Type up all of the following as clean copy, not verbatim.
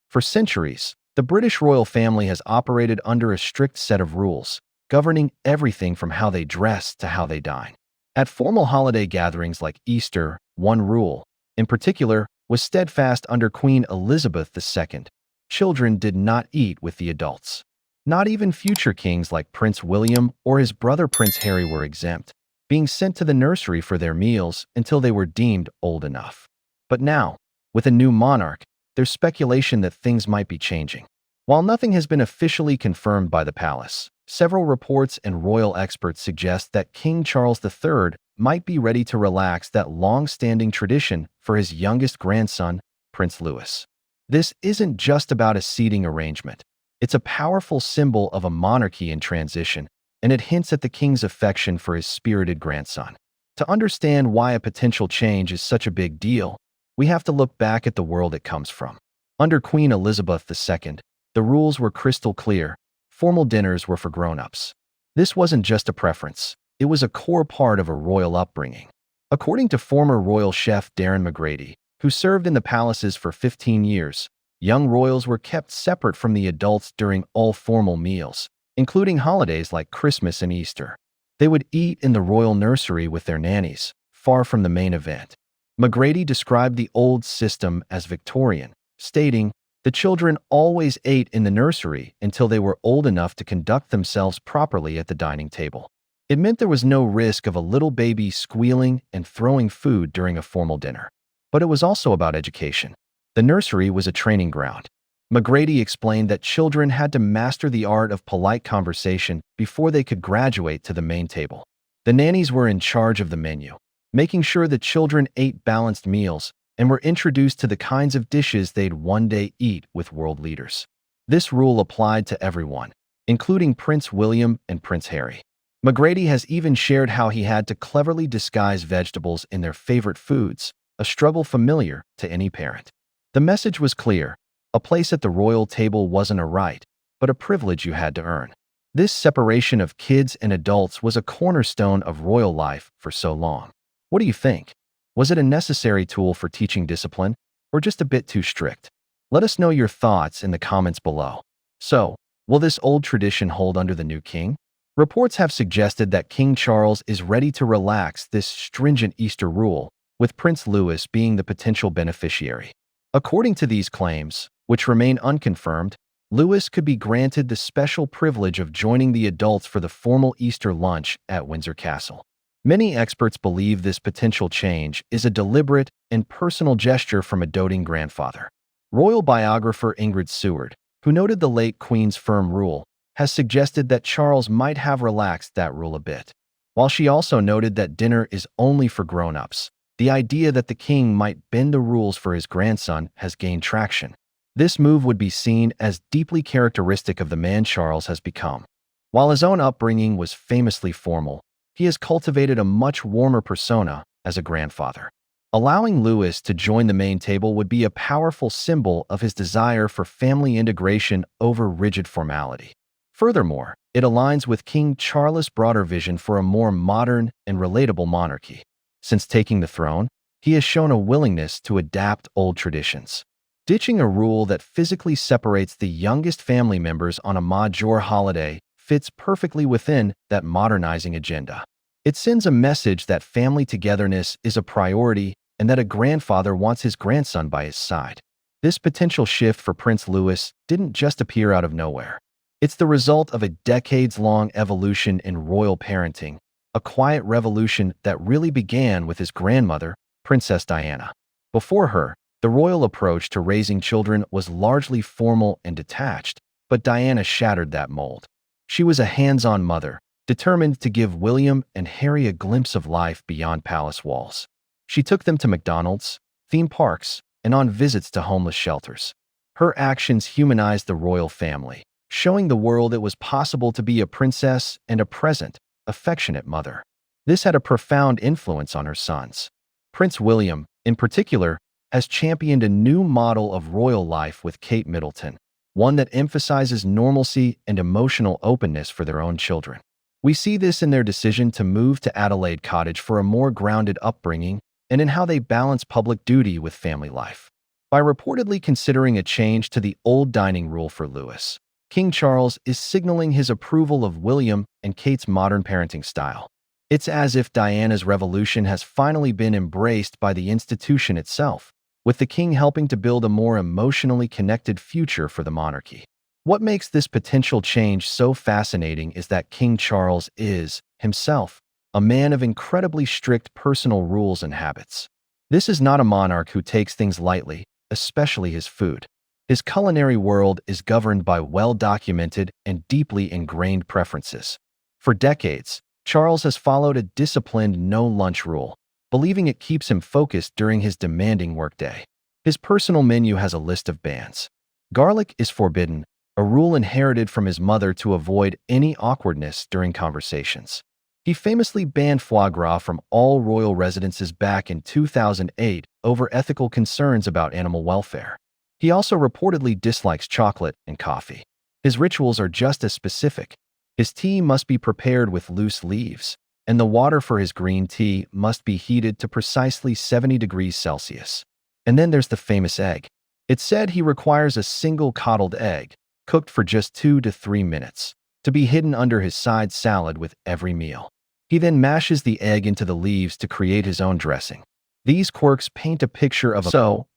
For centuries, the British royal family has operated under a strict set of rules, governing everything from how they dress to how they dine. At formal holiday gatherings like Easter, one rule, in particular, was steadfast under Queen Elizabeth II. Children did not eat with the adults. Not even future kings like Prince William or his brother Prince Harry were exempt, being sent to the nursery for their meals until they were deemed old enough. But now, with a new monarch, there's speculation that things might be changing. While nothing has been officially confirmed by the palace, several reports and royal experts suggest that King Charles III might be ready to relax that long-standing tradition for his youngest grandson, Prince Louis. This isn't just about a seating arrangement. It's a powerful symbol of a monarchy in transition, and it hints at the king's affection for his spirited grandson. To understand why a potential change is such a big deal, we have to look back at the world it comes from. Under Queen Elizabeth II, the rules were crystal clear. Formal dinners were for grown-ups. This wasn't just a preference. It was a core part of a royal upbringing. According to former royal chef Darren McGrady, who served in the palaces for 15 years, young royals were kept separate from the adults during all formal meals, including holidays like Christmas and Easter. They would eat in the royal nursery with their nannies, far from the main event. McGrady described the old system as Victorian, stating, "The children always ate in the nursery until they were old enough to conduct themselves properly at the dining table." It meant there was no risk of a little baby squealing and throwing food during a formal dinner. But it was also about education. The nursery was a training ground. McGrady explained that children had to master the art of polite conversation before they could graduate to the main table. The nannies were in charge of the menu, making sure the children ate balanced meals and were introduced to the kinds of dishes they'd one day eat with world leaders. This rule applied to everyone, including Prince William and Prince Harry. McGrady has even shared how he had to cleverly disguise vegetables in their favorite foods, a struggle familiar to any parent. The message was clear. A place at the royal table wasn't a right, but a privilege you had to earn. This separation of kids and adults was a cornerstone of royal life for so long. What do you think? Was it a necessary tool for teaching discipline, or just a bit too strict? Let us know your thoughts in the comments below. So, will this old tradition hold under the new king? Reports have suggested that King Charles is ready to relax this stringent Easter rule, with Prince Louis being the potential beneficiary. According to these claims, which remain unconfirmed, Louis could be granted the special privilege of joining the adults for the formal Easter lunch at Windsor Castle. Many experts believe this potential change is a deliberate and personal gesture from a doting grandfather. Royal biographer Ingrid Seward, who noted the late Queen's firm rule, has suggested that Charles might have relaxed that rule a bit. While she also noted that dinner is only for grown-ups, the idea that the king might bend the rules for his grandson has gained traction. This move would be seen as deeply characteristic of the man Charles has become. While his own upbringing was famously formal, he has cultivated a much warmer persona as a grandfather. Allowing Louis to join the main table would be a powerful symbol of his desire for family integration over rigid formality. Furthermore, it aligns with King Charles' broader vision for a more modern and relatable monarchy. Since taking the throne, he has shown a willingness to adapt old traditions. Ditching a rule that physically separates the youngest family members on a major holiday fits perfectly within that modernizing agenda. It sends a message that family togetherness is a priority and that a grandfather wants his grandson by his side. This potential shift for Prince Louis didn't just appear out of nowhere. It's the result of a decades-long evolution in royal parenting, a quiet revolution that really began with his grandmother, Princess Diana. Before her, the royal approach to raising children was largely formal and detached, but Diana shattered that mold. She was a hands-on mother, determined to give William and Harry a glimpse of life beyond palace walls. She took them to McDonald's, theme parks, and on visits to homeless shelters. Her actions humanized the royal family, showing the world it was possible to be a princess and a present, affectionate mother. This had a profound influence on her sons. Prince William, in particular, has championed a new model of royal life with Kate Middleton, one that emphasizes normalcy and emotional openness for their own children. We see this in their decision to move to Adelaide Cottage for a more grounded upbringing and in how they balance public duty with family life. By reportedly considering a change to the old dining rule for Louis, King Charles is signaling his approval of William and Kate's modern parenting style. It's as if Diana's revolution has finally been embraced by the institution itself, with the king helping to build a more emotionally connected future for the monarchy. What makes this potential change so fascinating is that King Charles is, himself, a man of incredibly strict personal rules and habits. This is not a monarch who takes things lightly, especially his food. His culinary world is governed by well-documented and deeply ingrained preferences. For decades, Charles has followed a disciplined no-lunch rule, believing it keeps him focused during his demanding workday. His personal menu has a list of bans. Garlic is forbidden, a rule inherited from his mother to avoid any awkwardness during conversations. He famously banned foie gras from all royal residences back in 2008 over ethical concerns about animal welfare. He also reportedly dislikes chocolate and coffee. His rituals are just as specific. His tea must be prepared with loose leaves, and the water for his green tea must be heated to precisely 70 degrees Celsius. And then there's the famous egg. It's said he requires a single coddled egg, cooked for just 2 to 3 minutes, to be hidden under his side salad with every meal. He then mashes the egg into the leaves to create his own dressing. These quirks paint a picture of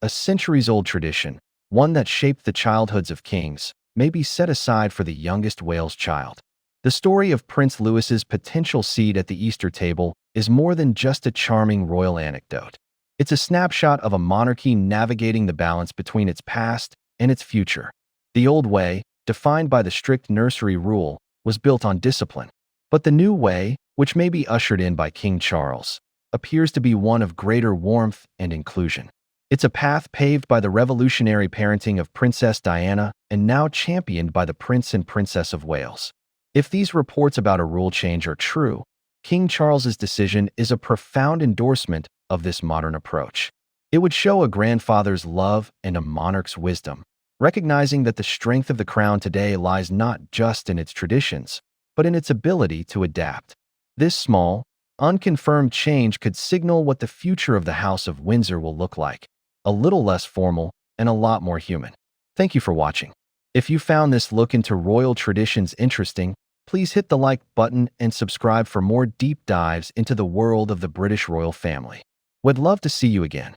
a centuries-old tradition, one that shaped the childhoods of kings, may be set aside for the youngest Wales child. The story of Prince Louis's potential seat at the Easter table is more than just a charming royal anecdote. It's a snapshot of a monarchy navigating the balance between its past and its future. The old way, defined by the strict nursery rule, was built on discipline. But the new way, which may be ushered in by King Charles, appears to be one of greater warmth and inclusion. It's a path paved by the revolutionary parenting of Princess Diana and now championed by the Prince and Princess of Wales. If these reports about a rule change are true, King Charles's decision is a profound endorsement of this modern approach. It would show a grandfather's love and a monarch's wisdom, recognizing that the strength of the crown today lies not just in its traditions, but in its ability to adapt. This small, unconfirmed change could signal what the future of the House of Windsor will look like, a little less formal and a lot more human. Thank you for watching. If you found this look into royal traditions interesting, please hit the like button and subscribe for more deep dives into the world of the British royal family. Would love to see you again.